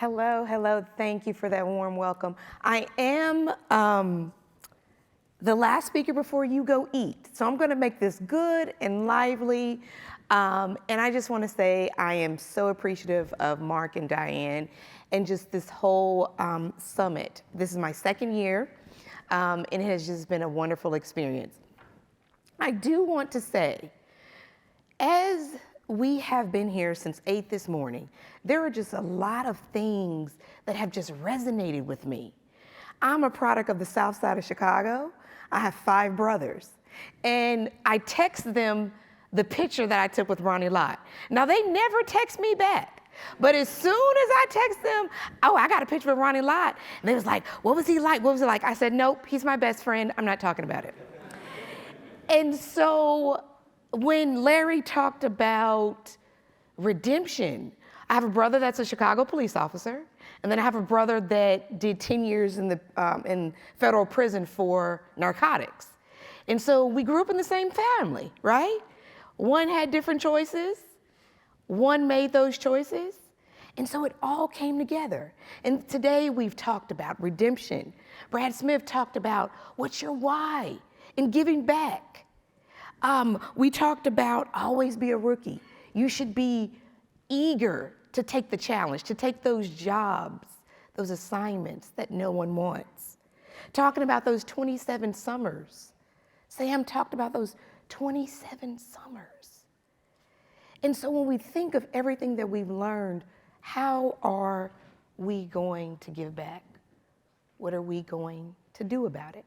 Hello, hello. Thank you for that warm welcome. I am the last speaker before you go eat. So I'm going to make this good and lively. And I just want to say I am so appreciative of Mark and Diane and just this whole summit. This is my second year, and it has just been a wonderful experience. I do want to say, as we have been here since 8 this morning, there are just a lot of things that have just resonated with me. I'm a product of the South Side of Chicago. I have 5 brothers, and I text them the picture that I took with Ronnie Lott. Now, they never text me back, but as soon as I text them, oh, I got a picture with Ronnie Lott, and they was like, what was he like? What was it like? I said, nope, he's my best friend. I'm not talking about it. And so when Larry talked about redemption, I have a brother that's a Chicago police officer, and then I have a brother that did 10 years in federal prison for narcotics. And so we grew up in the same family, right? One had different choices, one made those choices, and so it all came together. And today we've talked about redemption. Brad Smith talked about what's your why in giving back. We talked about always be a rookie. You should be eager to take the challenge, to take those jobs, those assignments that no one wants. Talking about those 27 summers. Sam talked about those 27 summers. And so when we think of everything that we've learned, how are we going to give back? What are we going to do about it?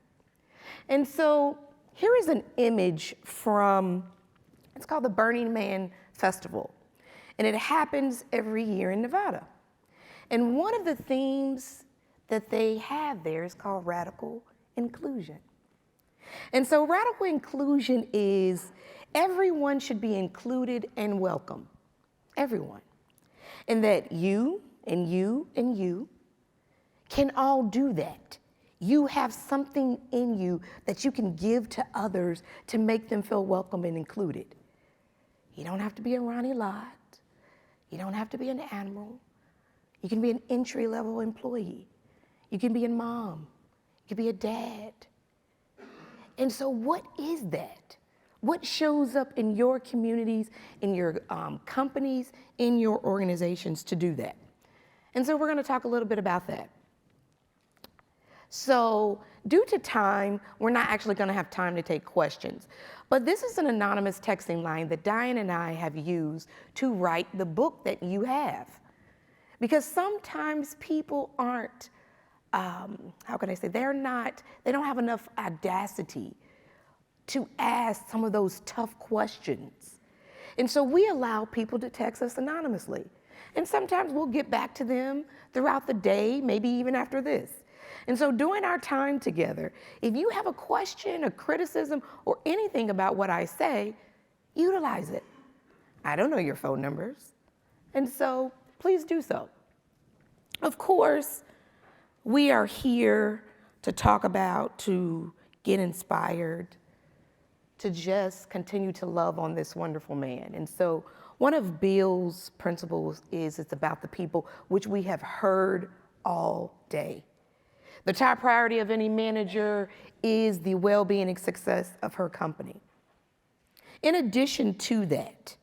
And so here is an image from, it's called the Burning Man Festival. And it happens every year in Nevada. And one of the themes that they have there is called radical inclusion. And so radical inclusion is everyone should be included and welcome, everyone. And that you and you and you can all do that. You have something in you that you can give to others to make them feel welcome and included. You don't have to be a Ronnie Lott. You don't have to be an admiral. You can be an entry-level employee. You can be a mom. You can be a dad. And so what is that? What shows up in your communities, in your companies, in your organizations to do that? And so we're going to talk a little bit about that. So due to time, we're not actually going to have time to take questions. But this is an anonymous texting line that Diane and I have used to write the book that you have. Because sometimes people aren't, how can I say, they don't have enough audacity to ask some of those tough questions. And so we allow people to text us anonymously. And sometimes we'll get back to them throughout the day, maybe even after this. And so during our time together, if you have a question, a criticism, or anything about what I say, utilize it. I don't know your phone numbers. And so please do so. Of course, we are here to talk about, to get inspired, to just continue to love on this wonderful man. And so one of Bill's principles is it's about the people, which we have heard all day. The top priority of any manager is the well-being and success of her company. In addition to that,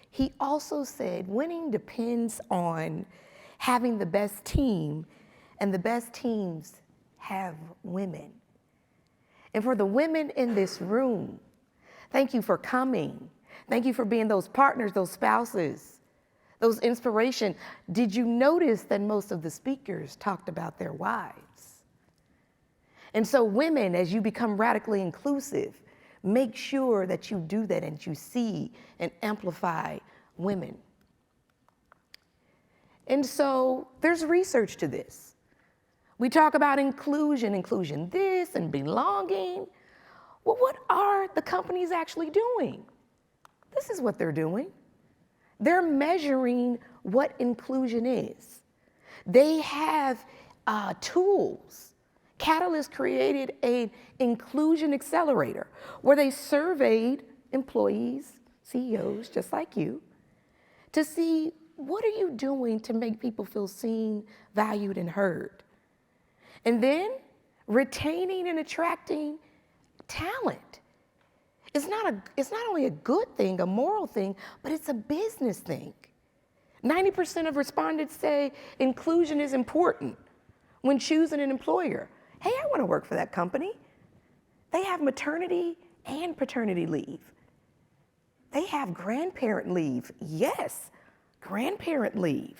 he also said winning depends on having the best team, and the best teams have women. And for the women in this room, thank you for coming. Thank you for being those partners, those spouses, those inspiration. Did you notice that most of the speakers talked about their wives? And so women, as you become radically inclusive, make sure that you do that and you see and amplify women. And so there's research to this. We talk about inclusion this and belonging. Well, what are the companies actually doing? This is what they're doing. They're measuring what inclusion is. They have tools. Catalyst created an inclusion accelerator where they surveyed employees, CEOs, just like you, to see what are you doing to make people feel seen, valued, and heard? And then retaining and attracting talent. It's not only a good thing, a moral thing, but it's a business thing. 90% of respondents say inclusion is important when choosing an employer. Hey, I want to work for that company. They have maternity and paternity leave. They have grandparent leave. Yes, grandparent leave.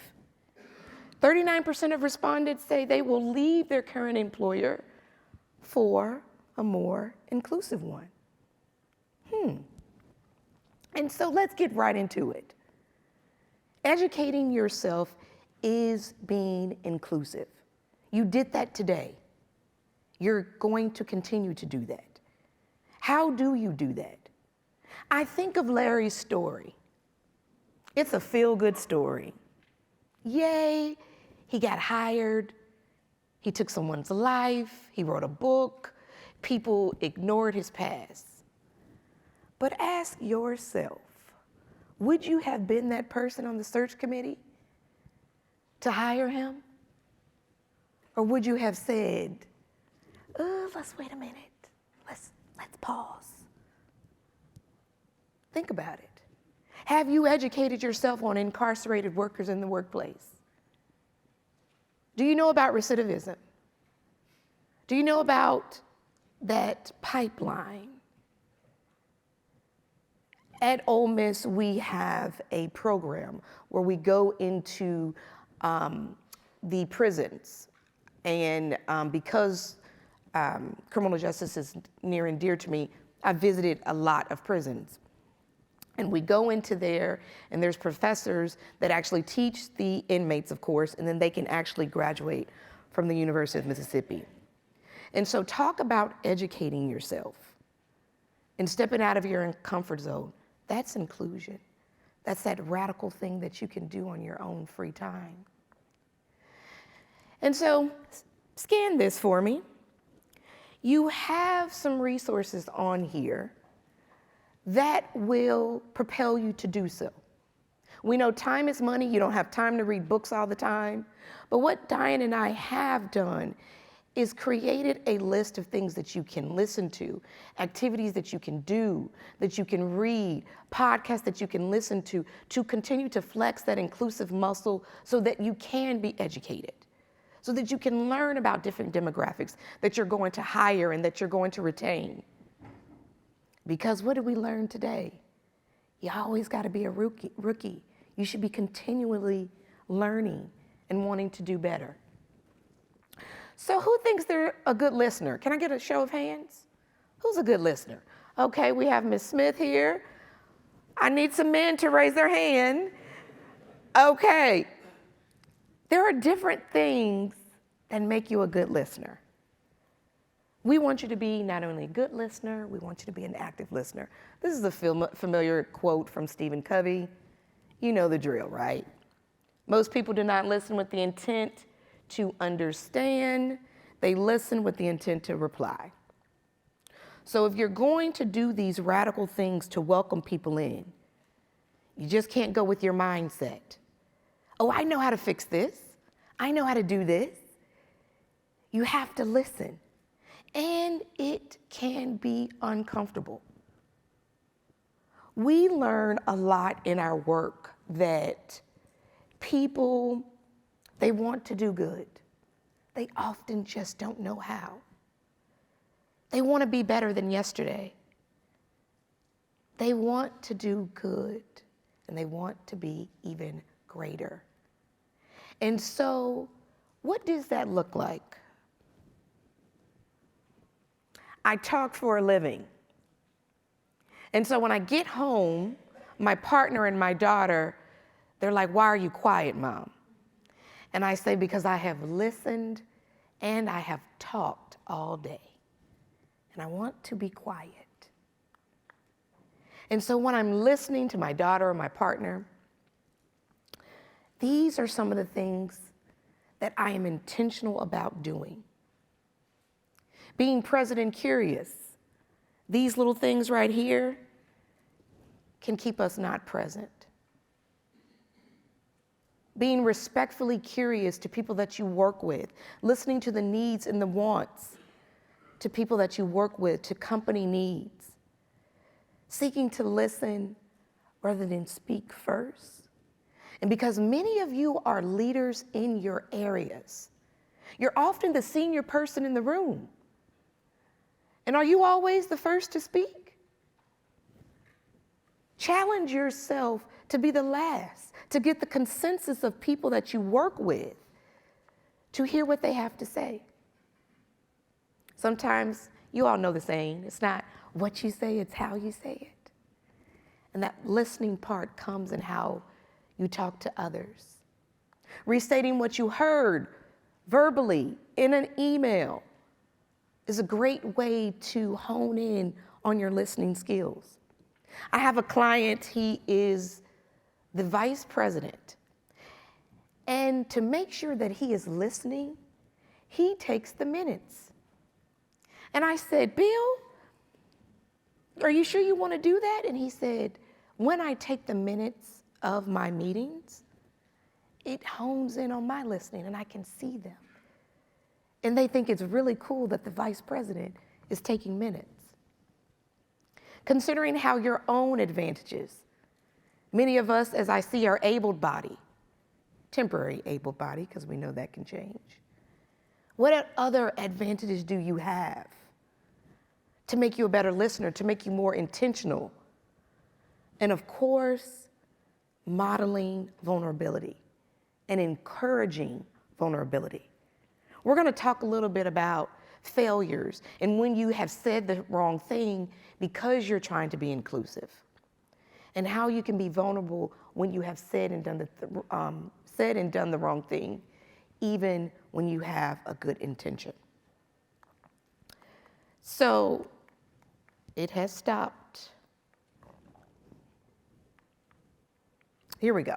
39% of respondents say they will leave their current employer for a more inclusive one. And so let's get right into it. Educating yourself is being inclusive. You did that today. You're going to continue to do that. How do you do that? I think of Larry's story. It's a feel-good story. Yay, he got hired. He took someone's life. He wrote a book. People ignored his past. But ask yourself, would you have been that person on the search committee to hire him? Or would you have said, let's wait a minute. Let's pause. Think about it. Have you educated yourself on incarcerated workers in the workplace? Do you know about recidivism? Do you know about that pipeline? At Ole Miss, we have a program where we go into the prisons. And because criminal justice is near and dear to me, I visited a lot of prisons. And we go into there, and there's professors that actually teach the inmates, of course, and then they can actually graduate from the University of Mississippi. And so talk about educating yourself and stepping out of your comfort zone. That's inclusion. That's that radical thing that you can do on your own free time. And so scan this for me. You have some resources on here that will propel you to do so. We know time is money. You don't have time to read books all the time. But what Diane and I have done is created a list of things that you can listen to, activities that you can do, that you can read, podcasts that you can listen to continue to flex that inclusive muscle so that you can be educated, so that you can learn about different demographics that you're going to hire and that you're going to retain. Because what did we learn today? You always got to be a rookie. You should be continually learning and wanting to do better. So who thinks they're a good listener? Can I get a show of hands? Who's a good listener? Okay, we have Ms. Smith here. I need some men to raise their hand. Okay. There are different things that make you a good listener. We want you to be not only a good listener, we want you to be an active listener. This is a familiar quote from Stephen Covey. You know the drill, right? Most people do not listen with the intent to understand. They listen with the intent to reply. So if you're going to do these radical things to welcome people in, you just can't go with your mindset. Oh, I know how to fix this. I know how to do this. You have to listen. And it can be uncomfortable. We learn a lot in our work that people, they want to do good. They often just don't know how. They want to be better than yesterday. They want to do good, and they want to be even greater. And so, what does that look like? I talk for a living. And so when I get home, my partner and my daughter, they're like, "Why are you quiet, Mom?" And I say, because I have listened and I have talked all day. And I want to be quiet. And so when I'm listening to my daughter or my partner, these are some of the things that I am intentional about doing. Being present and curious. These little things right here can keep us not present. being respectfully curious to people that you work with, listening to the needs and the wants to people that you work with, to company needs, seeking to listen rather than speak first. And because many of you are leaders in your areas, you're often the senior person in the room. And are you always the first to speak? Challenge yourself to be the last, to get the consensus of people that you work with, to hear what they have to say. Sometimes, you all know the saying, it's not what you say, it's how you say it. And that listening part comes in how you talk to others. Restating what you heard verbally in an email is a great way to hone in on your listening skills. I have a client, he is the vice president. And to make sure that he is listening, he takes the minutes. And I said, Bill, are you sure you want to do that? And he said, when I take the minutes of my meetings, it hones in on my listening and I can see them. And they think it's really cool that the vice president is taking minutes. Considering how your own advantages, many of us, as I see, are able-bodied, temporary able-bodied, because we know that can change. What other advantages do you have to make you a better listener, to make you more intentional? And of course, modeling vulnerability and encouraging vulnerability. We're going to talk a little bit about failures and when you have said the wrong thing because you're trying to be inclusive, and how you can be vulnerable when you have said and done the wrong thing, even when you have a good intention. So it has stopped. Here we go.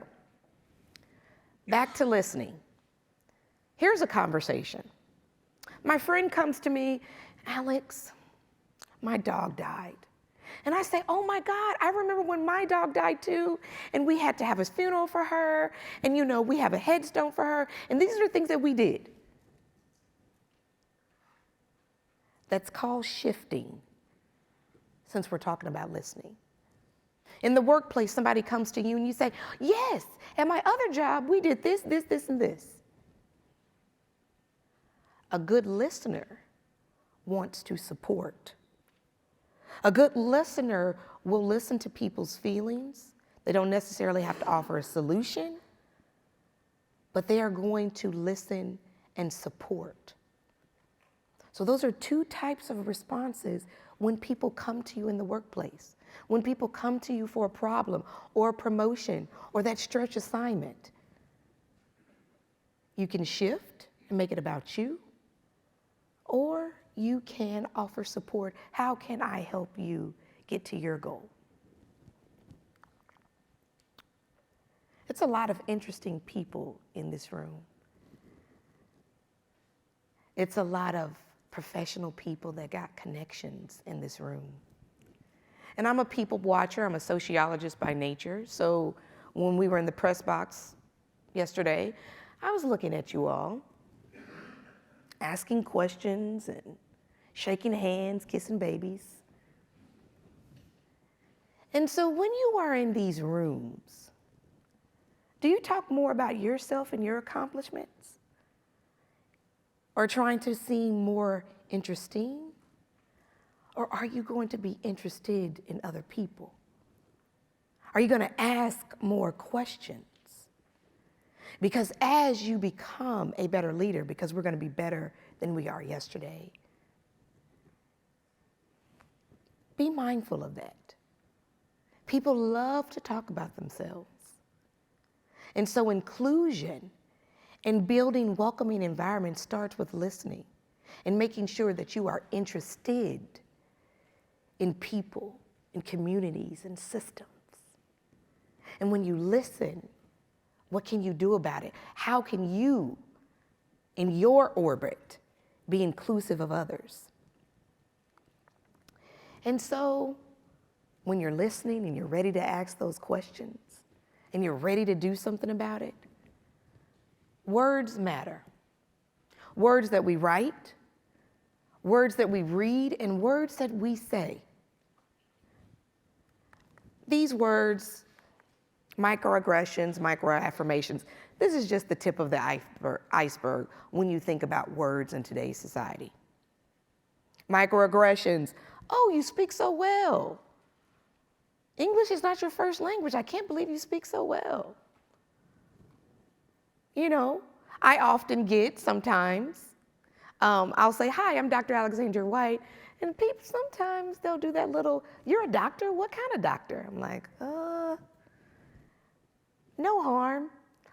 Back to listening. Here's a conversation. My friend comes to me, Alex, my dog died. And I say, oh my God, I remember when my dog died too, and we had to have a funeral for her, and we have a headstone for her, and these are the things that we did. That's called shifting, since we're talking about listening. In the workplace, somebody comes to you and you say, yes, at my other job, we did this, this, this, and this. A good listener wants to support. A good listener will listen to people's feelings. They don't necessarily have to offer a solution, but they are going to listen and support. So those are two types of responses when people come to you in the workplace, when people come to you for a problem or a promotion or that stretch assignment. You can shift and make it about you, or you can offer support. How can I help you get to your goal? It's a lot of interesting people in this room. It's a lot of professional people that got connections in this room. And I'm a people watcher. I'm a sociologist by nature. So when we were in the press box yesterday, I was looking at you all, asking questions and shaking hands, kissing babies. And so when you are in these rooms, do you talk more about yourself and your accomplishments? Or trying to seem more interesting? Or are you going to be interested in other people? Are you going to ask more questions? Because as you become a better leader, because we're going to be better than we are yesterday, be mindful of that. People love to talk about themselves. And so inclusion and building welcoming environments starts with listening and making sure that you are interested in people, in communities, and systems. And when you listen, what can you do about it? How can you, in your orbit, be inclusive of others? And so, when you're listening and you're ready to ask those questions and you're ready to do something about it, Words matter. Words that we write, words that we read, and words that we say. These words, microaggressions, microaffirmations, this is just the tip of the iceberg when you think about words in today's society. Microaggressions, oh, you speak so well. English is not your first language. I can't believe you speak so well. You know, I often get sometimes, I'll say, hi, I'm Dr. Alexandria White. And people, sometimes they'll do that little, you're a doctor? What kind of doctor? I'm like, no harm.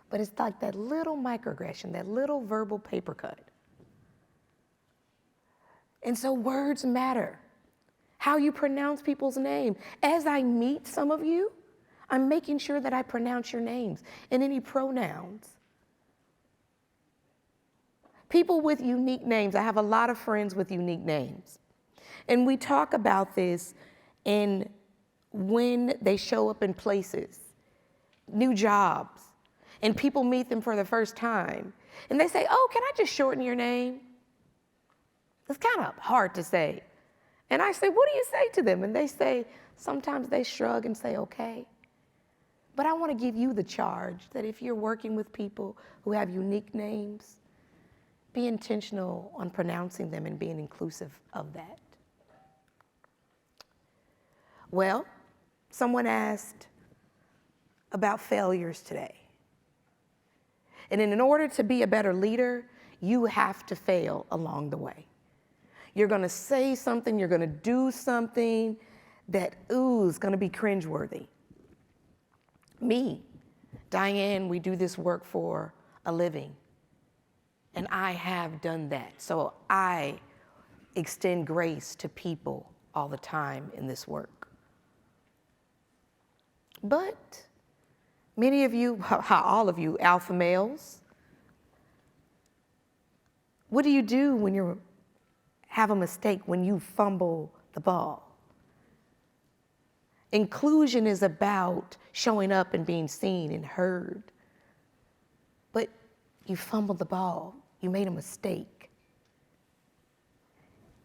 But it's like that little microaggression, that little verbal paper cut. And so words matter. How you pronounce people's name. As I meet some of you, I'm making sure that I pronounce your names and any pronouns. People with unique names. I have a lot of friends with unique names. And we talk about this in when they show up in places, new jobs, and people meet them for the first time. And they say, oh, can I just shorten your name? It's kind of hard to say. And I say, what do you say to them? And they say, sometimes they shrug and say, okay. But I want to give you the charge that if you're working with people who have unique names, be intentional on pronouncing them and being inclusive of that. Well, someone asked about failures today. And in order to be a better leader, you have to fail along the way. You're going to say something, you're going to do something that, is going to be cringeworthy. Me, Diane, we do this work for a living. And I have done that. So I extend grace to people all the time in this work. But many of you, all of you, alpha males, what do you do when you have a mistake, when you fumble the ball? Inclusion is about showing up and being seen and heard. But you fumbled the ball. You made a mistake.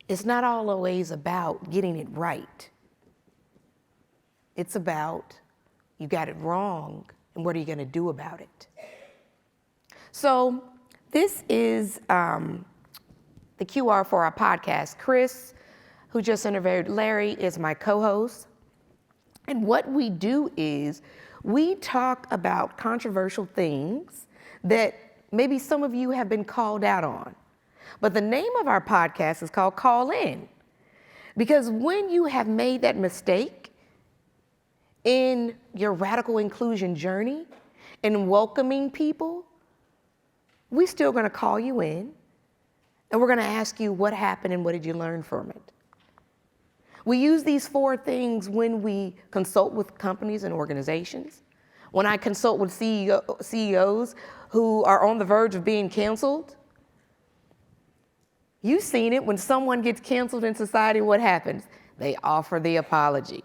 It's not always about getting it right. It's about you got it wrong, and what are you going to do about it? So this is the QR for our podcast. Chris, who just interviewed Larry, is my co-host. And what we do is we talk about controversial things that maybe some of you have been called out on. But the name of our podcast is called Call In. Because when you have made that mistake in your radical inclusion journey and welcoming people, we're still going to call you in and we're going to ask you what happened and what did you learn from it. We use these 4 things when we consult with companies and organizations. When I consult with CEOs who are on the verge of being canceled, you've seen it. When someone gets canceled in society, what happens? They offer the apology.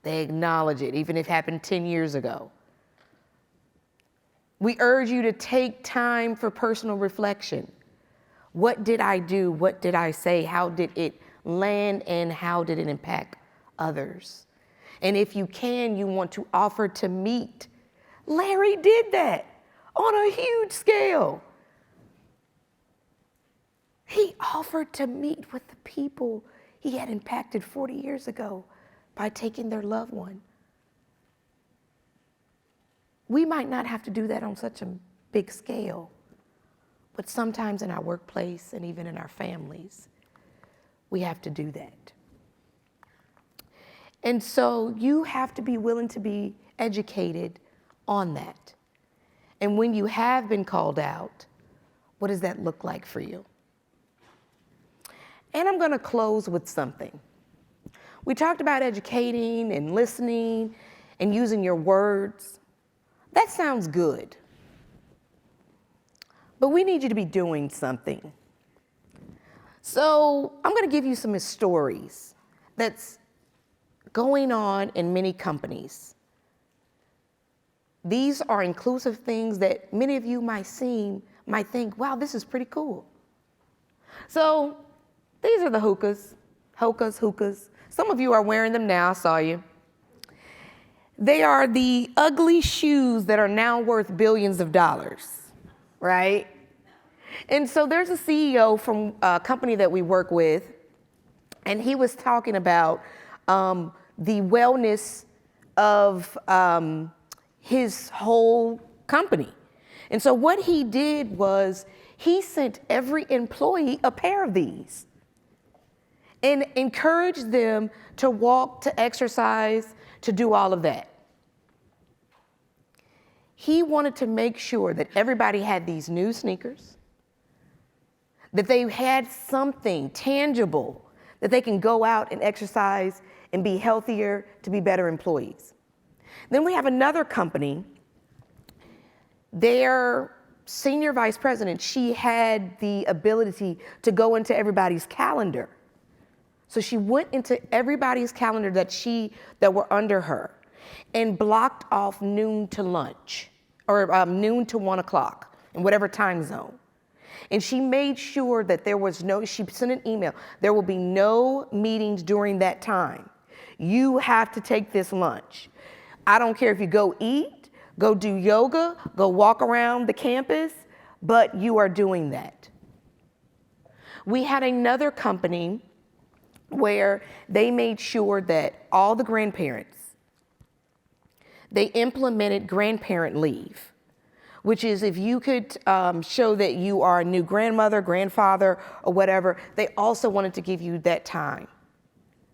They acknowledge it, even if it happened 10 years ago. We urge you to take time for personal reflection. What did I do? What did I say? How did it land and how did it impact others? And if you can, you want to offer to meet. Larry did that on a huge scale. He offered to meet with the people he had impacted 40 years ago by taking their loved one. We might not have to do that on such a big scale, but sometimes in our workplace and even in our families, we have to do that. And so you have to be willing to be educated on that. And when you have been called out, what does that look like for you? And I'm going to close with something. We talked about educating and listening and using your words. That sounds good. But we need you to be doing something. So I'm going to give you some stories that's going on in many companies. These are inclusive things that many of you might might think, wow, this is pretty cool. So these are the hookahs. Some of you are wearing them now, I saw you. They are the ugly shoes that are now worth billions of dollars, right? And so there's a CEO from a company that we work with, and he was talking about the wellness of his whole company. And so what he did was he sent every employee a pair of these and encouraged them to walk, to exercise, to do all of that. He wanted to make sure that everybody had these new sneakers, that they had something tangible that they can go out and exercise and be healthier to be better employees. Then we have another company. Their senior vice president, she had the ability to go into everybody's calendar. So she went into everybody's calendar that were under her and blocked off noon to lunch, or noon to 1 o'clock in whatever time zone. And she made sure that she sent an email, there will be no meetings during that time. You have to take this lunch. I don't care if you go eat, go do yoga, go walk around the campus, but you are doing that. We had another company where they made sure that all the grandparents, they implemented grandparent leave, which is if you could show that you are a new grandmother, grandfather, or whatever, they also wanted to give you that time.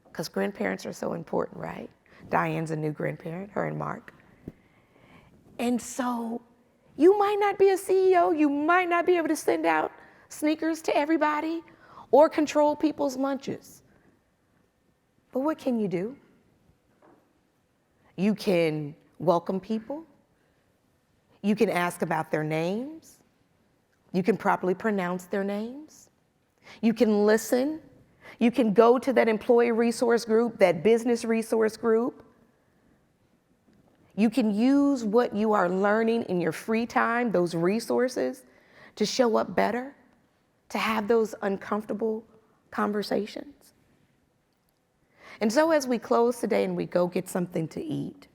Because grandparents are so important, right? Diane's a new grandparent, her and Mark. And so you might not be a CEO, you might not be able to send out sneakers to everybody or control people's lunches. But what can you do? You can welcome people. You can ask about their names. You can properly pronounce their names. You can listen. You can go to that employee resource group, that business resource group. You can use what you are learning in your free time, those resources, to show up better, to have those uncomfortable conversations. And so as we close today and we go get something to eat,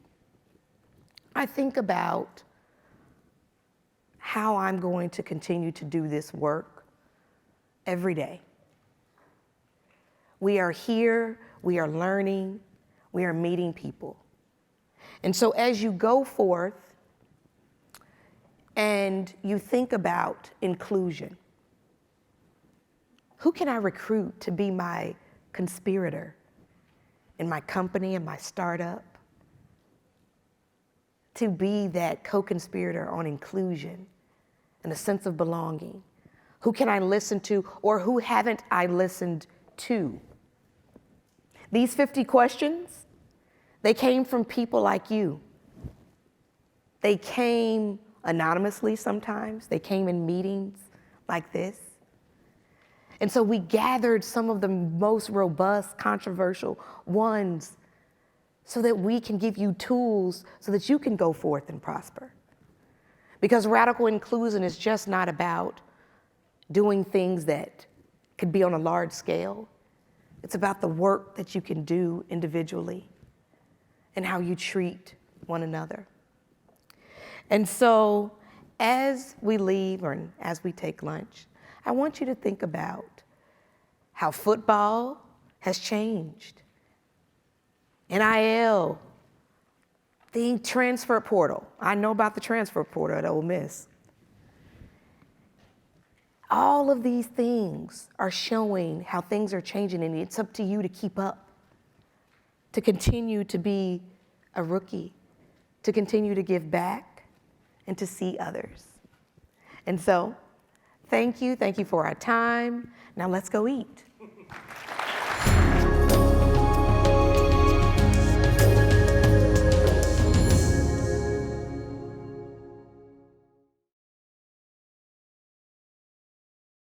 I think about how I'm going to continue to do this work every day. We are here, we are learning, we are meeting people. And so as you go forth and you think about inclusion, who can I recruit to be my conspirator in my company, in my startup, to be that co-conspirator on inclusion and a sense of belonging? Who can I listen to, or who haven't I listened to? These 50 questions, they came from people like you. They came anonymously sometimes. They came in meetings like this. And so we gathered some of the most robust, controversial ones so that we can give you tools so that you can go forth and prosper. Because radical inclusion is just not about doing things that could be on a large scale. It's about the work that you can do individually and how you treat one another. And so as we leave or as we take lunch, I want you to think about how football has changed. NIL, the transfer portal. I know about the transfer portal at Ole Miss. All of these things are showing how things are changing, and it's up to you to keep up, to continue to be a rookie, to continue to give back, and to see others. And so, thank you for our time. Now let's go eat.